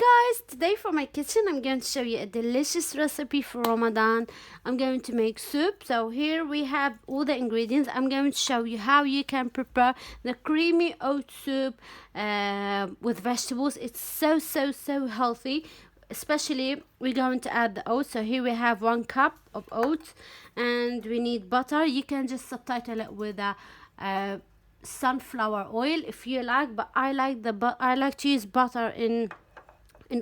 Guys, today for my kitchen I'm going to show you a delicious recipe for Ramadan. I'm going to make soup. So here we have all the ingredients. I'm going to show you how you can prepare the creamy oat soup with vegetables. It's so healthy. Especially we're going to add the oats. So here we have 1 cup of oats and we need butter. You can just subtitle it with a sunflower oil if you like, but I like to use butter in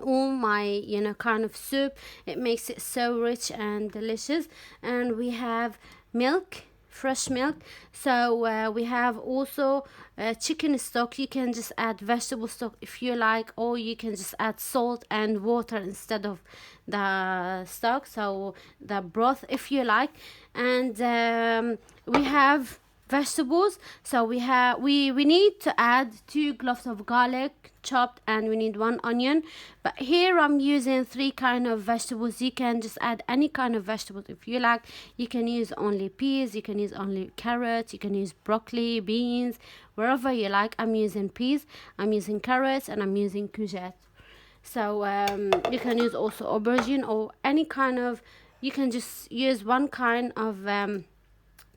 all my kind of soup. It makes it so rich and delicious. And we have milk, fresh milk. So we have also chicken stock. You can just add vegetable stock if you like, or you can just add salt and water instead of the stock, so the broth if you like. And we have vegetables. So we need to add 2 cloves of garlic chopped, and we need 1 onion. But here I'm using 3 kind of vegetables. You can just add any kind of vegetables if you like. You can use only peas, you can use only carrots, you can use broccoli, beans, wherever you like. I'm using peas, I'm using carrots, and I'm using courgette. So you can use also aubergine or any kind of, you can just use one kind of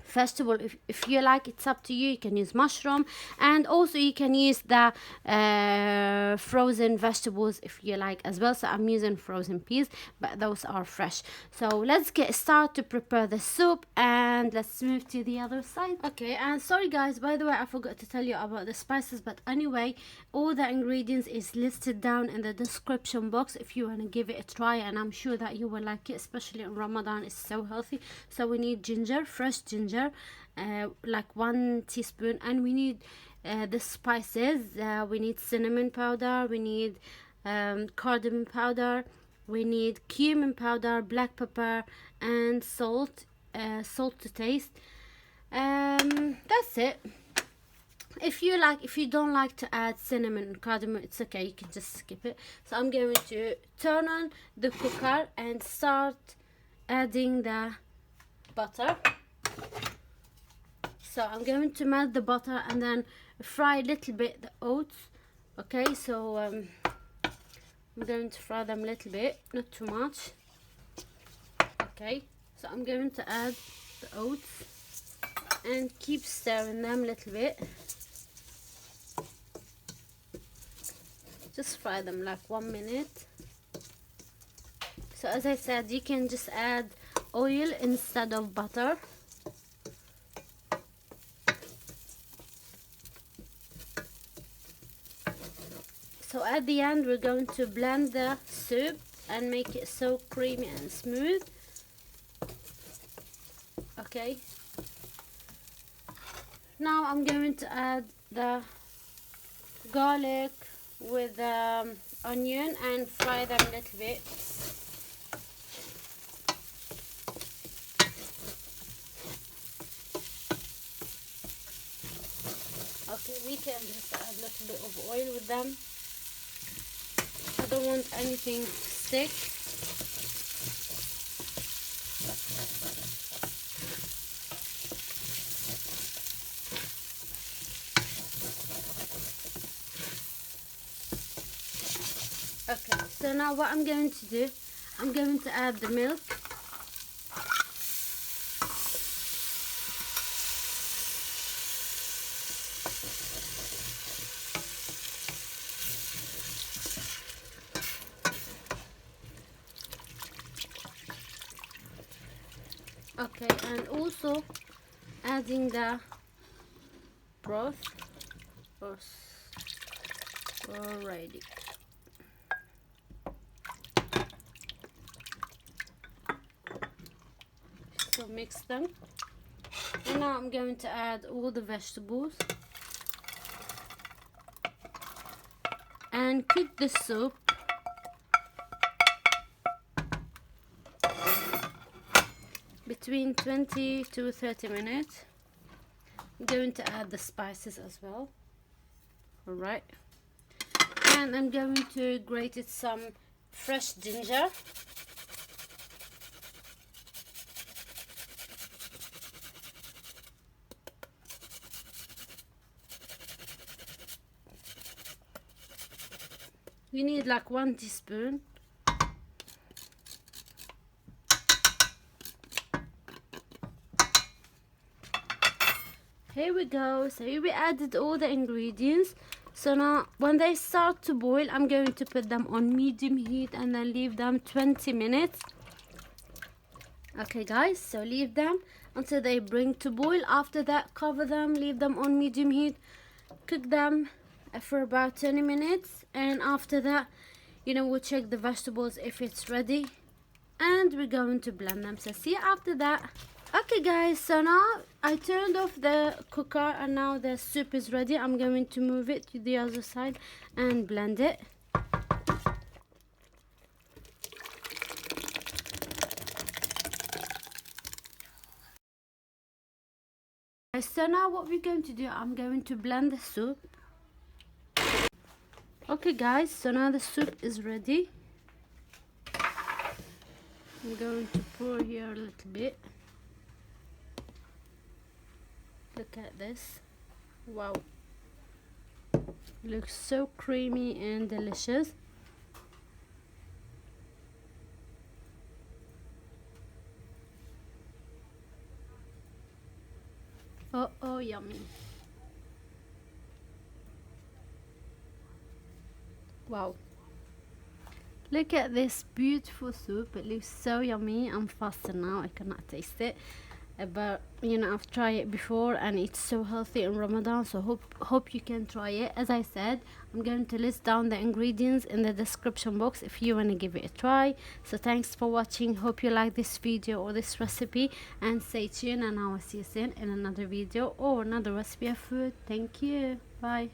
vegetable if you like. It's up to you. You can use mushroom, and also you can use the frozen vegetables if you like as well. So I'm using frozen peas, but those are fresh. So let's get started to prepare the soup, and let's move to the other side. Okay, and sorry guys, by the way, I forgot to tell you about the spices, but anyway, all the ingredients is listed down in the description box if you want to give it a try, and I'm sure that you will like it, especially in Ramadan. It's so healthy. So we need ginger, fresh ginger, like 1 teaspoon, and we need the spices. We need cinnamon powder, we need cardamom powder, we need cumin powder, black pepper, and salt to taste. That's it. If you don't like to add cinnamon and cardamom, it's okay, you can just skip it. So I'm going to turn on the cooker and start adding the butter. So I'm going to melt the butter and then fry a little bit the oats. Okay, so I'm going to fry them a little bit, not too much. Okay, so I'm going to add the oats and keep stirring them a little bit. Just fry them like 1 minute. So as I said, you can just add oil instead of butter. So at the end we're going to blend the soup and make it so creamy and smooth. Okay, now I'm going to add the garlic with onion and fry them a little bit. Okay, we can just add a little bit of oil with them. I don't want anything to stick. Okay, so now what I'm going to do, I'm going to add the milk. Okay, and also adding the broth. Alrighty. So mix them. And now I'm going to add all the vegetables and cook the soup between 20 to 30 minutes. I'm going to add the spices as well. Alright, and I'm going to grate some fresh ginger. You need like 1 teaspoon. Here we go. So we added all the ingredients. So now when they start to boil, I'm going to put them on medium heat and then leave them 20 minutes. Okay guys, so leave them until they bring to boil. After that, cover them, leave them on medium heat, cook them for about 20 minutes, and after that, you know, we'll check the vegetables if it's ready, and we're going to blend them. So see you after that. Okay guys, so now I turned off the cooker and now the soup is ready. I'm going to move it to the other side and blend it. So now what we're going to do, I'm going to blend the soup. Okay guys, so now the soup is ready. I'm going to pour here a little bit. Look at this. Wow, looks so creamy and delicious. Oh, yummy. Wow, look at this beautiful soup. It looks so yummy. I'm fasting now, I cannot taste it, but you know, I've tried it before and it's so healthy in Ramadan, so hope you can try it. As I said, I'm going to list down the ingredients in the description box if you want to give it a try. So thanks for watching. Hope you like this video or this recipe, and stay tuned, and I will see you soon in another video or another recipe of food. Thank you. Bye.